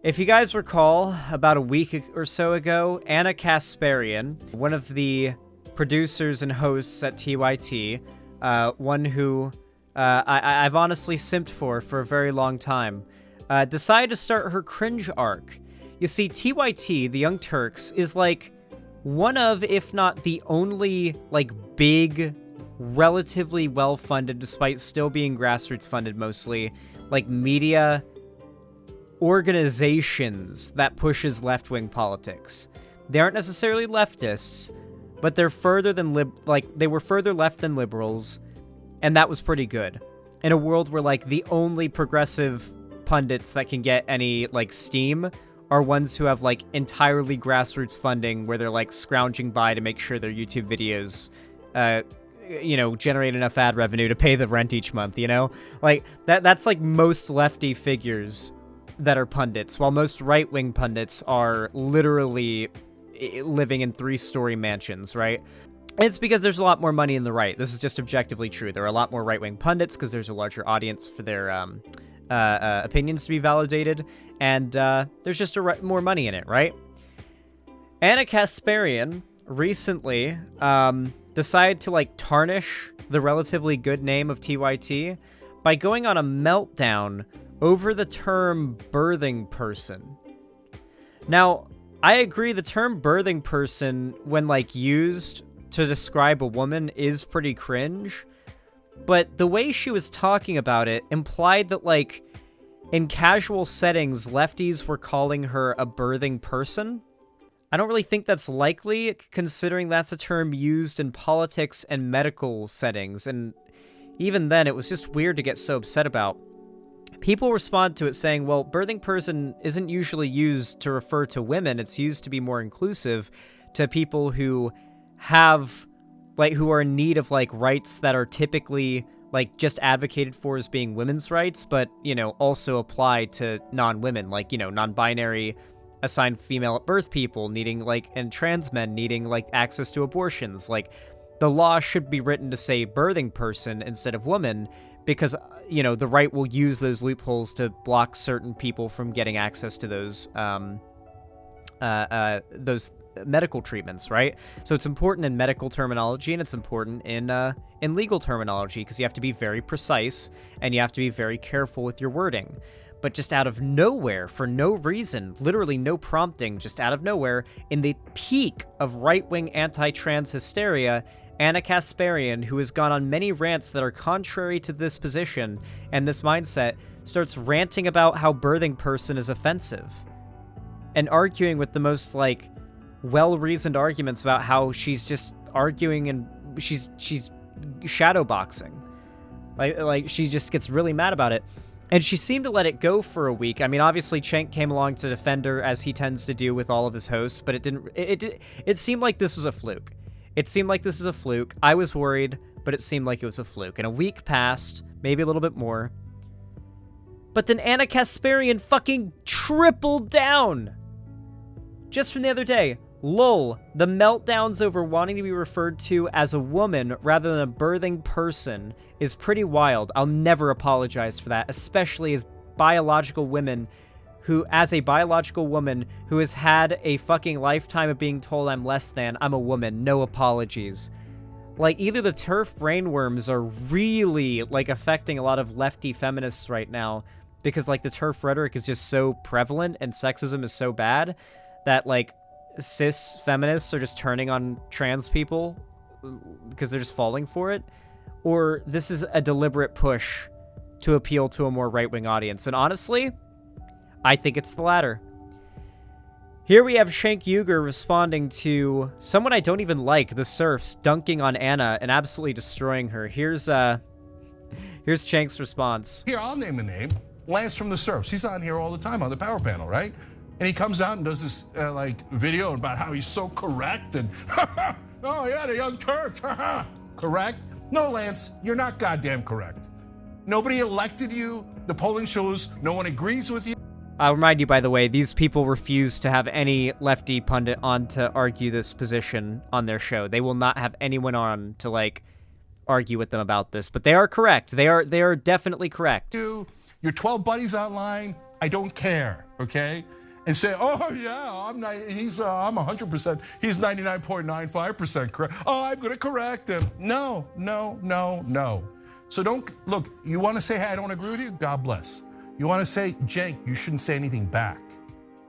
If you guys recall, about a week or so ago, Anna Kasparian, one of the producers and hosts at TYT, one who I've honestly simped for a very long time, decided to start her cringe arc. You see, TYT, the Young Turks, is like one of, if not the only, like, big, relatively well-funded, despite still being grassroots funded mostly, like, media organizations that pushes left-wing politics. They aren't necessarily leftists, but they're further than they were further left than liberals, and that was pretty good. In a world where, like, the only progressive pundits that can get any, like, steam are ones who have, like, entirely grassroots funding where they're, like, scrounging by to make sure their YouTube videos, generate enough ad revenue to pay the rent each month, you know? Like, that's, like, most lefty figures that are pundits, while most right-wing pundits are literally living in 3-story mansions, right? It's because there's a lot more money in the right. This is just objectively true. There are a lot more right-wing pundits because there's a larger audience for their opinions to be validated, and there's just more money in it, right? Anna Kasparian recently decided to, like, tarnish the relatively good name of TYT by going on a meltdown over the term birthing person. Now, I agree the term birthing person, when, like, used to describe a woman, is pretty cringe, but the way she was talking about it implied that, like, in casual settings, lefties were calling her a birthing person. I don't really think that's likely, considering that's a term used in politics and medical settings, and even then, it was just weird to get so upset about. People respond to it saying, well, birthing person isn't usually used to refer to women. It's used to be more inclusive to people who have, like, who are in need of, like, rights that are typically, like, just advocated for as being women's rights, but, you know, also apply to non-women, like, you know, non-binary, assigned female at birth people needing, like, and trans men needing, like, access to abortions. Like, the law should be written to say birthing person instead of woman, because, you know, the right will use those loopholes to block certain people from getting access to those medical treatments, right? So it's important in medical terminology, and it's important in legal terminology, because you have to be very precise, and you have to be very careful with your wording. But just out of nowhere, for no reason, literally no prompting, just out of nowhere, in the peak of right-wing anti-trans hysteria, Anna Kasparian, who has gone on many rants that are contrary to this position and this mindset, starts ranting about how birthing person is offensive, and arguing with the most, like, well-reasoned arguments about how she's just arguing and she's shadowboxing. Like she just gets really mad about it. And she seemed to let it go for a week. I mean, obviously, Cenk came along to defend her, as he tends to do with all of his hosts, but it seemed like this was a fluke. It seemed like this is a fluke. I was worried, but it seemed like it was a fluke. And a week passed, maybe a little bit more. But then Anna Kasparian fucking tripled down! Just from the other day. Lol, the meltdowns over wanting to be referred to as a woman rather than a birthing person is pretty wild. I'll never apologize for that, especially as a biological woman who has had a fucking lifetime of being told I'm less than, I'm a woman, no apologies. Like, either the TERF brainworms are really, like, affecting a lot of lefty feminists right now, because, like, the TERF rhetoric is just so prevalent and sexism is so bad that, like, cis feminists are just turning on trans people because they're just falling for it, or this is a deliberate push to appeal to a more right-wing audience. And honestly, I think it's the latter. Here we have Cenk Uygur responding to someone I don't even like, the Serfs, dunking on Anna and absolutely destroying her. Here's Cenk's response. Here, I'll name a name. Lance from the Serfs. He's on here all the time on the power panel, right? And he comes out and does this video about how he's so correct and oh yeah, the Young Turks, correct? No, Lance, you're not goddamn correct. Nobody elected you. The polling shows no one agrees with you. I'll remind you, by the way, these people refuse to have any lefty pundit on to argue this position on their show. They will not have anyone on to, like, argue with them about this, but they are correct. They are definitely correct. Your 12 buddies online, I don't care, okay? And say, oh yeah, I'm 100%. He's 99.95% correct. Oh, I'm gonna correct him. No. So don't look. You want to say, hey, I don't agree with you. God bless. You want to say, Cenk, you shouldn't say anything back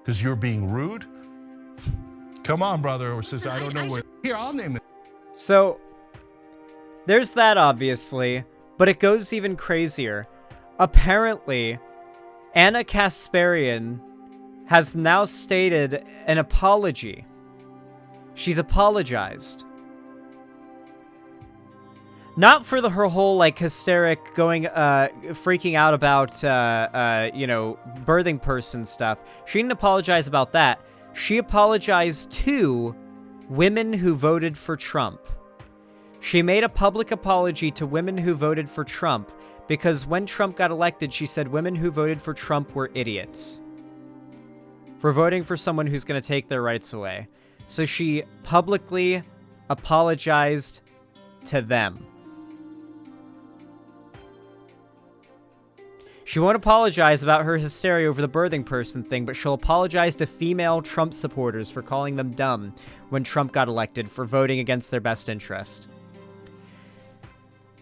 because you're being rude. Come on, brother or sister. I don't know where. Here, I'll name it. So there's that, obviously, but it goes even crazier. Apparently, Anna Kasparian has now stated an apology. She's apologized. Not for her whole, like, hysteric going, freaking out about, birthing person stuff. She didn't apologize about that. She apologized to women who voted for Trump. She made a public apology to women who voted for Trump because when Trump got elected, she said women who voted for Trump were idiots for voting for someone who's going to take their rights away. So she publicly apologized to them. She won't apologize about her hysteria over the birthing person thing, but she'll apologize to female Trump supporters for calling them dumb when Trump got elected for voting against their best interest.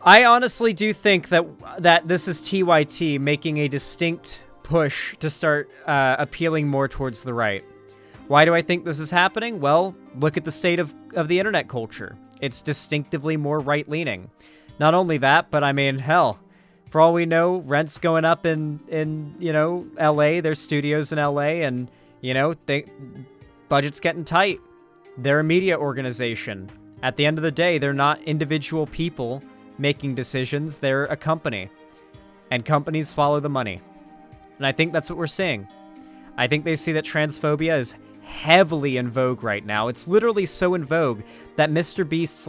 I honestly do think that this is TYT making a distinct push to start appealing more towards the right. Why do I think this is happening? Well, look at the state of the internet culture. It's distinctively more right-leaning. Not only that, but I mean, hell, for all we know, rent's going up in LA. There's studios in LA, and, budget's getting tight. They're a media organization. At the end of the day, they're not individual people making decisions. They're a company. And companies follow the money. And I think that's what we're seeing. I think they see that transphobia is heavily in vogue right now. It's literally so in vogue that Mr. Beast's,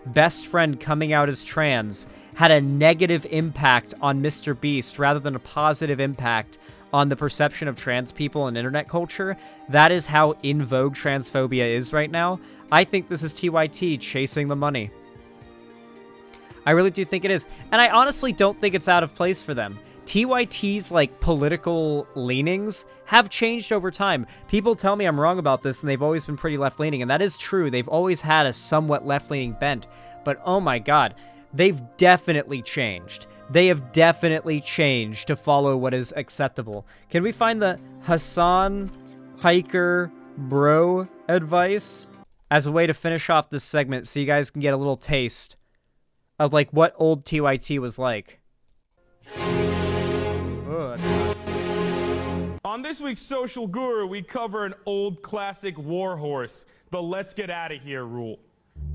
best friend coming out as trans had a negative impact on Mr. Beast rather than a positive impact on the perception of trans people in internet culture. That is how in vogue transphobia is right now. I think this is TYT chasing the money. I really do think it is. And I honestly don't think it's out of place for them. TYT's, political leanings have changed over time. People tell me I'm wrong about this, and they've always been pretty left-leaning, and that is true. They've always had a somewhat left-leaning bent. But, oh my god, they've definitely changed. They have definitely changed to follow what is acceptable. Can we find the Hassan Hiker Bro advice as a way to finish off this segment so you guys can get a little taste of, what old TYT was like? Oh, that's not... On this week's Social Guru, we cover an old classic warhorse, the let's get out of here rule.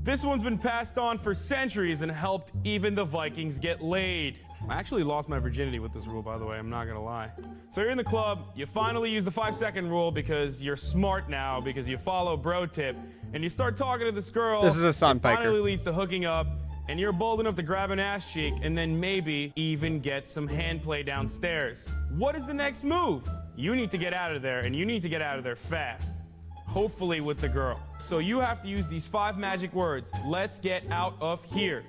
This one's been passed on for centuries and helped even the Vikings get laid. I actually lost my virginity with this rule, by the way, I'm not gonna lie. So you're in the club, you finally use the 5-second rule because you're smart now, because you follow bro tip, and you start talking to this girl. This is a Son It Piker. finally leads to hooking up, and you're bold enough to grab an ass cheek and then maybe even get some hand play downstairs. What is the next move? You need to get out of there, and you need to get out of there fast. Hopefully with the girl. So you have to use these 5 magic words. Let's get out of here.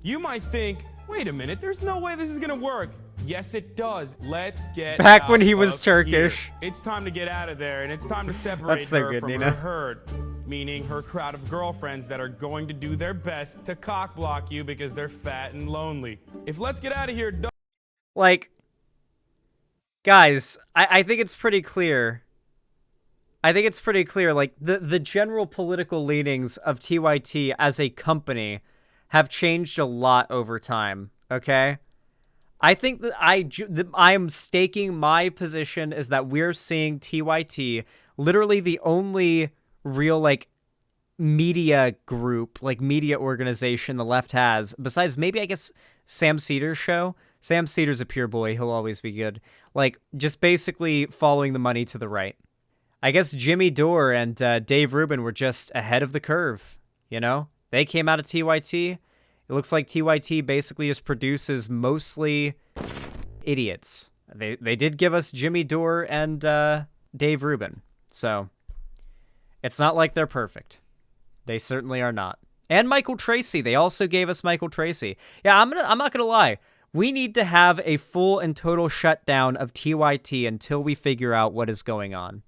You might think, wait a minute, there's no way this is gonna work. Yes, it does. Let's get Back when out he was of Turkish. here. It's time to get out of there, and it's time to separate That's so her good, from Nina. her herd. Meaning her crowd of girlfriends that are going to do their best to cock block you because they're fat and lonely. If let's get out of here, guys, I think it's pretty clear. The general political leanings of TYT as a company have changed a lot over time, okay? I think that I am staking my position is that we're seeing TYT, literally the only real, media group, media organization the left has, besides maybe, I guess, Sam Cedar's show. Sam Cedar's a pure boy. He'll always be good. Just basically following the money to the right. I guess Jimmy Dore and Dave Rubin were just ahead of the curve, They came out of TYT. It looks like TYT basically just produces mostly idiots. They did give us Jimmy Dore and Dave Rubin, so it's not like they're perfect. They certainly are not. And Michael Tracy. They also gave us Michael Tracy. Yeah, I'm not gonna lie. We need to have a full and total shutdown of TYT until we figure out what is going on.